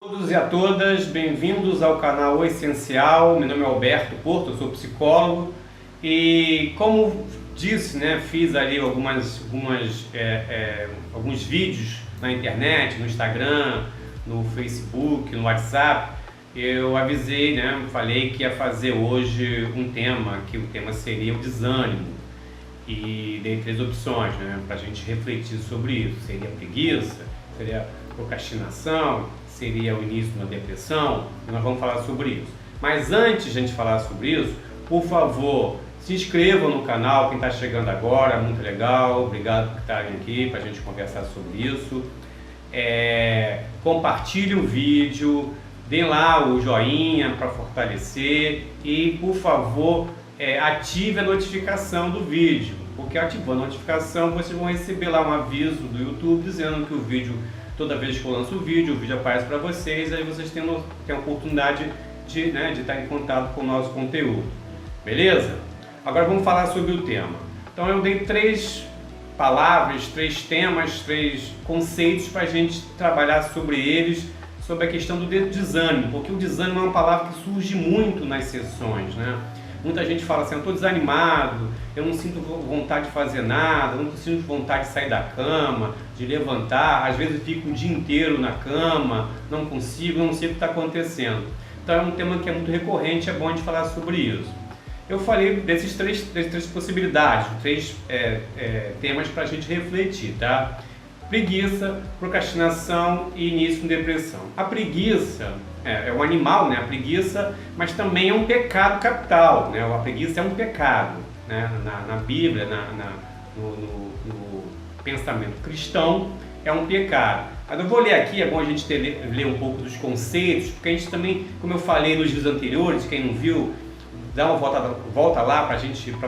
Todos e a todas, bem-vindos ao canal O Essencial. Meu nome é Alberto Porto, eu sou psicólogo e, como disse, fiz ali alguns vídeos na internet, no Instagram, no Facebook, no WhatsApp. Eu avisei, falei que ia fazer hoje um tema, que o tema seria o desânimo, e dei 3 opções para a gente refletir sobre isso. Seria preguiça, seria procrastinação, seria o início de uma depressão, e nós vamos falar sobre isso. Mas antes de a gente falar sobre isso, por favor, se inscrevam no canal, quem está chegando agora, muito legal, obrigado por estarem aqui para a gente conversar sobre isso. Compartilhe o vídeo, deem lá o joinha para fortalecer e, por favor, ative a notificação do vídeo, porque ativando a notificação vocês vão receber lá um aviso do YouTube dizendo que o vídeo, toda vez que eu lanço o vídeo aparece para vocês, aí vocês têm a oportunidade de estar em contato com o nosso conteúdo, beleza? Agora vamos falar sobre o tema. Então eu dei 3 palavras, 3 temas, 3 conceitos para a gente trabalhar sobre eles, sobre a questão do desânimo, porque o desânimo é uma palavra que surge muito nas sessões, Muita gente fala assim, eu estou desanimado, eu não sinto vontade de fazer nada, eu não sinto vontade de sair da cama, de levantar, às vezes fico o dia inteiro na cama, não consigo, não sei o que está acontecendo. Então é um tema que é muito recorrente, é bom a gente falar sobre isso. Eu falei desses três possibilidades, 3 temas para a gente refletir, tá? Preguiça, procrastinação e início de depressão. A preguiça é um animal, a preguiça, mas também é um pecado capital, A preguiça é um pecado, na Bíblia, no pensamento cristão, é um pecado. Mas eu vou ler aqui, é bom a gente ler um pouco dos conceitos, porque a gente também, como eu falei nos vídeos anteriores, quem não viu, dá uma volta lá para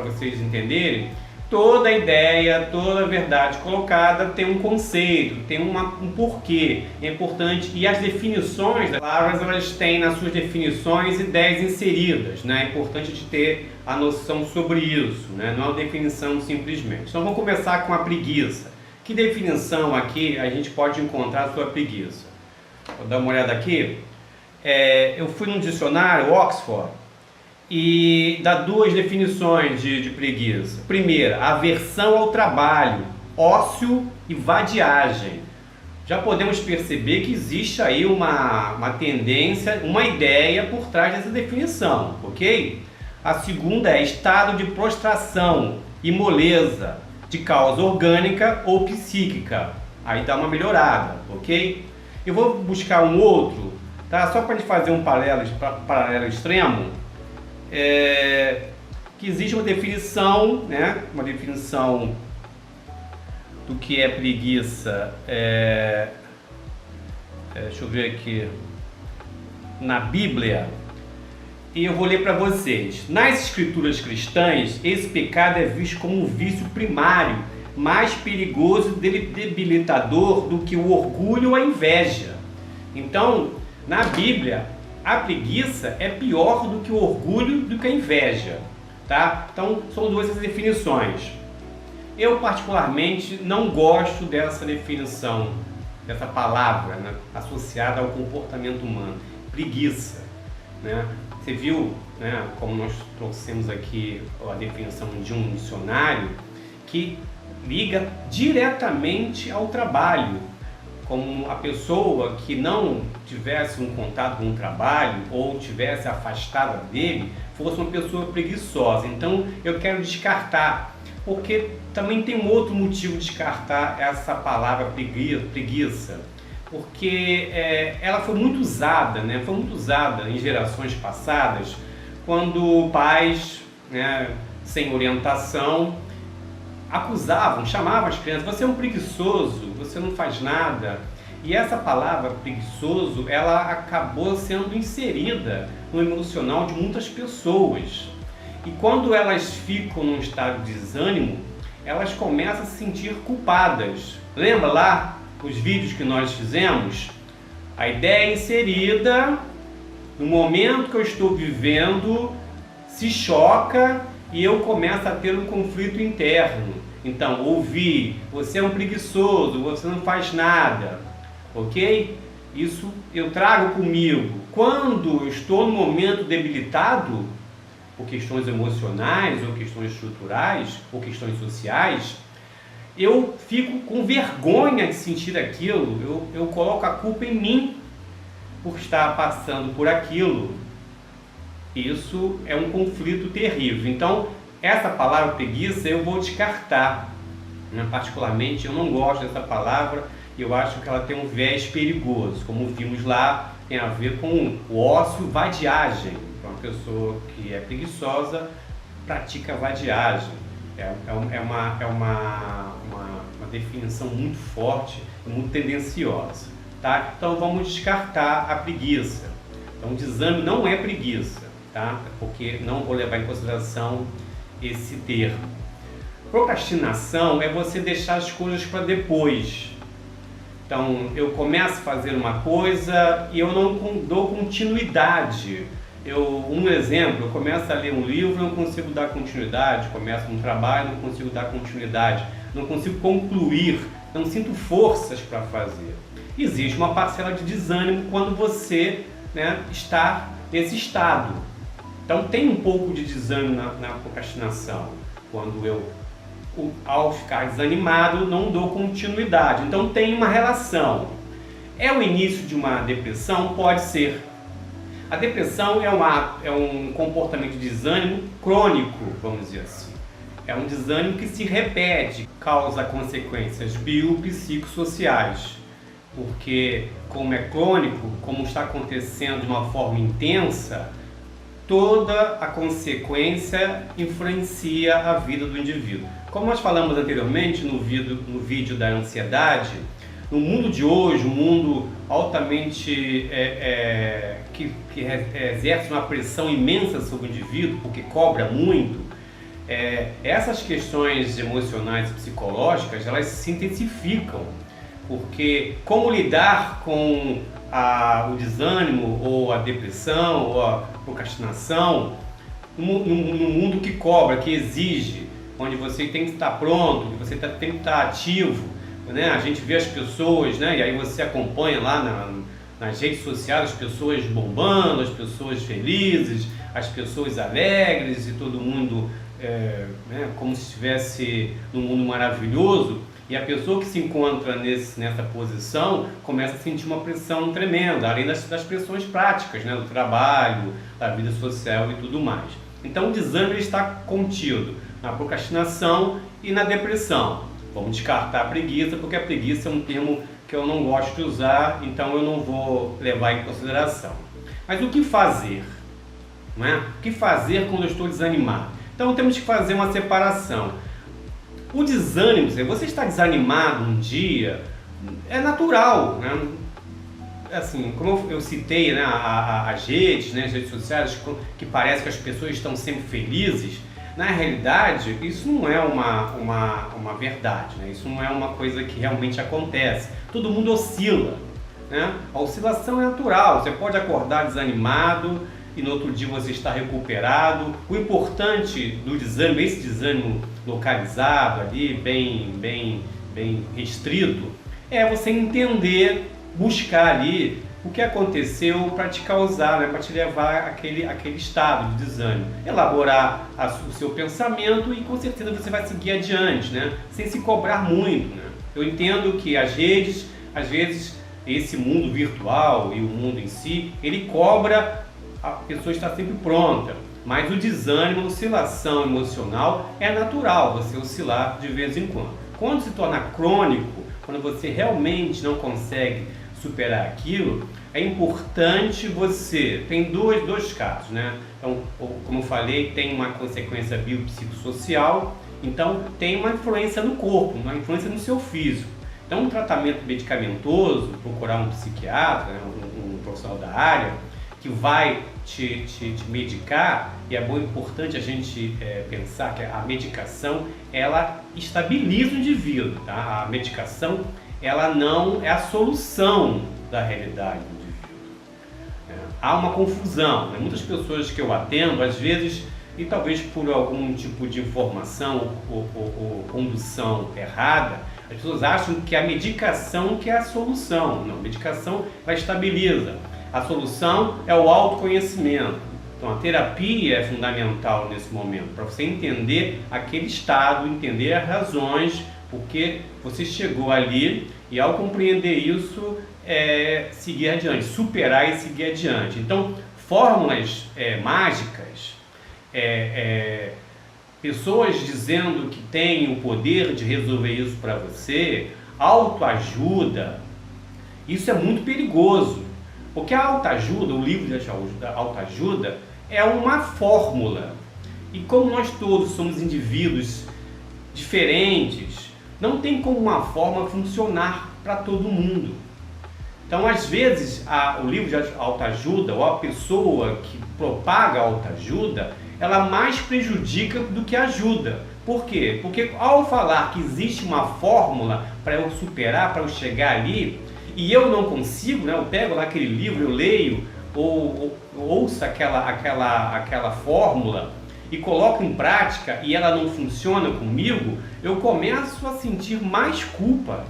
vocês entenderem. Toda ideia, toda verdade colocada tem um conceito, tem um porquê, é importante, e as definições das palavras, elas têm nas suas definições ideias inseridas, É importante de ter a noção sobre isso, Não é uma definição simplesmente. Então vamos começar com a preguiça. Que definição aqui a gente pode encontrar sobre a preguiça? Vou dar uma olhada aqui. Eu fui num dicionário, Oxford, e dá 2 definições de preguiça. Primeira, aversão ao trabalho, ócio e vadiagem. Já podemos perceber que existe aí uma tendência, uma ideia por trás dessa definição, ok? A segunda é estado de prostração e moleza, de causa orgânica ou psíquica. Aí dá uma melhorada, ok? Eu vou buscar um outro, tá? Só para a gente fazer um paralelo extremo. Que existe uma definição, uma definição do que é preguiça, deixa eu ver aqui, na Bíblia, e eu vou ler para vocês. Nas escrituras cristãs, esse pecado é visto como um vício primário, mais perigoso e debilitador do que o orgulho ou a inveja. Então, na Bíblia, a preguiça é pior do que o orgulho, do que a inveja, tá? Então, são 2 essas definições. Eu, particularmente, não gosto dessa definição, dessa palavra, associada ao comportamento humano, preguiça, Você viu, como nós trouxemos aqui a definição de um dicionário, que liga diretamente ao trabalho, como a pessoa que não tivesse um contato com o trabalho ou tivesse afastada dele, fosse uma pessoa preguiçosa. Então eu quero descartar, porque também tem um outro motivo de descartar essa palavra preguiça, porque ela foi muito usada, foi muito usada em gerações passadas, quando pais, sem orientação, acusavam, chamavam as crianças, você é um preguiçoso, você não faz nada. E essa palavra preguiçoso, ela acabou sendo inserida no emocional de muitas pessoas. E quando elas ficam num estado de desânimo, elas começam a se sentir culpadas. Lembra lá os vídeos que nós fizemos? A ideia inserida no momento que eu estou vivendo se choca e eu começo a ter um conflito interno. Então, ouvir, você é um preguiçoso, você não faz nada, ok? Isso eu trago comigo quando estou no momento debilitado, por questões emocionais, ou questões estruturais, ou questões sociais. Eu fico com vergonha de sentir aquilo, eu coloco a culpa em mim por estar passando por aquilo. Isso é um conflito terrível. Então, essa palavra preguiça eu vou descartar. Particularmente, eu não gosto dessa palavra, eu acho que ela tem um viés perigoso. Como vimos lá, tem a ver com o ócio vadiagem. Então, uma pessoa que é preguiçosa pratica vadiagem. É uma definição muito forte e muito tendenciosa. Tá? Então, vamos descartar a preguiça. Então, desânimo não é preguiça, tá? Porque não vou levar em consideração esse termo. Procrastinação é você deixar as coisas para depois. Então, eu começo a fazer uma coisa e eu não dou continuidade. Um exemplo, eu começo a ler um livro e não consigo dar continuidade, começo um trabalho e não consigo dar continuidade, não consigo concluir, não sinto forças para fazer. Existe uma parcela de desânimo quando você, está nesse estado. Então tem um pouco de desânimo na procrastinação, quando ao ficar desanimado, não dou continuidade. Então tem uma relação. É o início de uma depressão? Pode ser. A depressão é um comportamento de desânimo crônico, vamos dizer assim. É um desânimo que se repete, causa consequências biopsicossociais. Porque, como é crônico, como está acontecendo de uma forma intensa, toda a consequência influencia a vida do indivíduo. Como nós falamos anteriormente no vídeo da ansiedade, no mundo de hoje, um mundo altamente que exerce uma pressão imensa sobre o indivíduo, porque cobra muito, essas questões emocionais e psicológicas, elas se intensificam, porque como lidar com o desânimo, ou a depressão, ou a procrastinação, num mundo que cobra, que exige, onde você tem que estar pronto, que você tem que estar ativo, A gente vê as pessoas, e aí você acompanha lá nas redes sociais as pessoas bombando, as pessoas felizes, as pessoas alegres e todo mundo como se estivesse num mundo maravilhoso. E a pessoa que se encontra nessa posição começa a sentir uma pressão tremenda, além das pressões práticas, do trabalho, da vida social e tudo mais. Então o desânimo está contido na procrastinação e na depressão. Vamos descartar a preguiça, porque a preguiça é um termo que eu não gosto de usar, então eu não vou levar em consideração. Mas o que fazer? O que fazer quando eu estou desanimado? Então temos que fazer uma separação. O desânimo, você está desanimado um dia, é natural, Assim, como eu citei, as redes sociais, que parece que as pessoas estão sempre felizes, na realidade isso não é uma verdade, Isso não é uma coisa que realmente acontece. Todo mundo oscila, A oscilação é natural, você pode acordar desanimado e no outro dia você está recuperado. O importante do desânimo, esse desânimo localizado ali, bem restrito, é você entender, buscar ali o que aconteceu para te causar, para te levar àquele estado de desânimo. Elaborar o seu pensamento e com certeza você vai seguir adiante, sem se cobrar muito. Eu entendo que às vezes, esse mundo virtual e o mundo em si, ele cobra a pessoa estar sempre pronta, mas o desânimo, a oscilação emocional é natural, você oscilar de vez em quando. Quando se torna crônico, quando você realmente não consegue superar aquilo, é importante você... Tem dois casos, Então, como eu falei, tem uma consequência biopsicossocial, então tem uma influência no corpo, uma influência no seu físico. Então, um tratamento medicamentoso, procurar um psiquiatra, um profissional da área, que vai te medicar, e é importante a gente pensar que a medicação, ela estabiliza o indivíduo, tá? A medicação, ela não é a solução da realidade do indivíduo. Há uma confusão, Muitas pessoas que eu atendo, às vezes, e talvez por algum tipo de informação ou condução errada, As pessoas acham que a medicação que é a solução. Não, a medicação ela estabiliza. A solução é o autoconhecimento. Então a terapia é fundamental nesse momento, para você entender aquele estado, entender as razões, porque você chegou ali e ao compreender isso, seguir adiante, superar e seguir adiante. Então, fórmulas mágicas, pessoas dizendo que têm o poder de resolver isso para você, autoajuda, isso é muito perigoso, porque a autoajuda, o livro da autoajuda, é uma fórmula. E como nós todos somos indivíduos diferentes, não tem como uma fórmula funcionar para todo mundo. Então, às vezes, o livro de autoajuda, ou a pessoa que propaga a autoajuda, ela mais prejudica do que ajuda. Por quê? Porque ao falar que existe uma fórmula para eu superar, para eu chegar ali, e eu não consigo, né? Eu pego lá aquele livro, eu leio, ou ouço aquela fórmula e coloco em prática e ela não funciona comigo, eu começo a sentir mais culpa,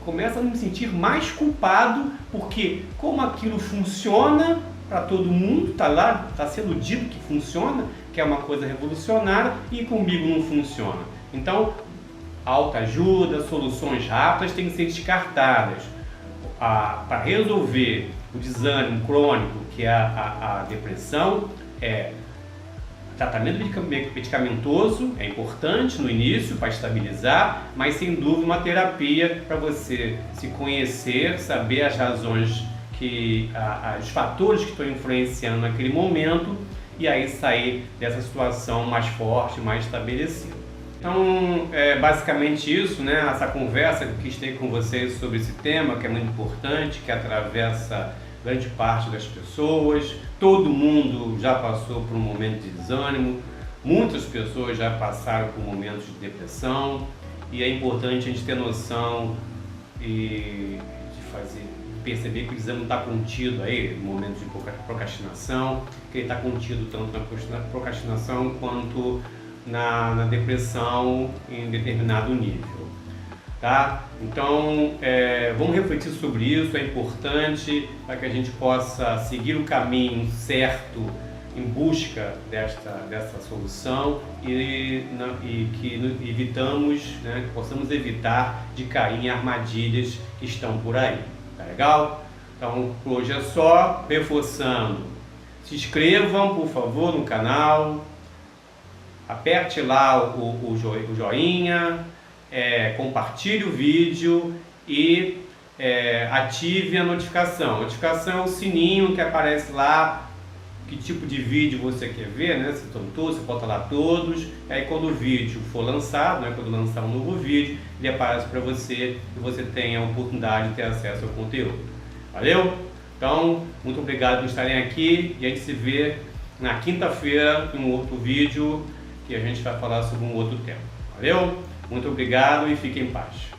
começo a me sentir mais culpado, porque como aquilo funciona para todo mundo, está lá, está sendo dito que funciona, que é uma coisa revolucionária, e comigo não funciona. Então, autoajuda, soluções rápidas têm que ser descartadas. Para resolver o desânimo crônico, que é a depressão, tratamento medicamentoso é importante no início para estabilizar, mas sem dúvida uma terapia para você se conhecer, saber as razões, os fatores que estão influenciando naquele momento, e aí sair dessa situação mais forte, mais estabelecida. Então, é basicamente isso, né? Essa conversa que eu quis ter com vocês sobre esse tema, que é muito importante, que atravessa grande parte das pessoas. Todo mundo já passou por um momento de desânimo, muitas pessoas já passaram por momentos de depressão, e é importante a gente ter noção e perceber que o desânimo está contido aí, no momento de procrastinação, que ele está contido tanto na procrastinação quanto na depressão em determinado nível, tá? Então, vamos refletir sobre isso, é importante para que a gente possa seguir o caminho certo em busca dessa solução e que evitamos, né, que possamos evitar de cair em armadilhas que estão por aí, tá legal? Então, por hoje é só, reforçando, se inscrevam, por favor, no canal, aperte lá o joinha, compartilhe o vídeo e ative a notificação. A notificação é o sininho que aparece lá, que tipo de vídeo você quer ver, né? Se estão todos, você bota lá todos. Aí quando o vídeo for lançado, né? Quando lançar um novo vídeo, ele aparece para você e você tem a oportunidade de ter acesso ao conteúdo. Valeu? Então, muito obrigado por estarem aqui e a gente se vê na quinta-feira em um outro vídeo que a gente vai falar sobre um outro tema. Valeu? Muito obrigado e fiquem em paz.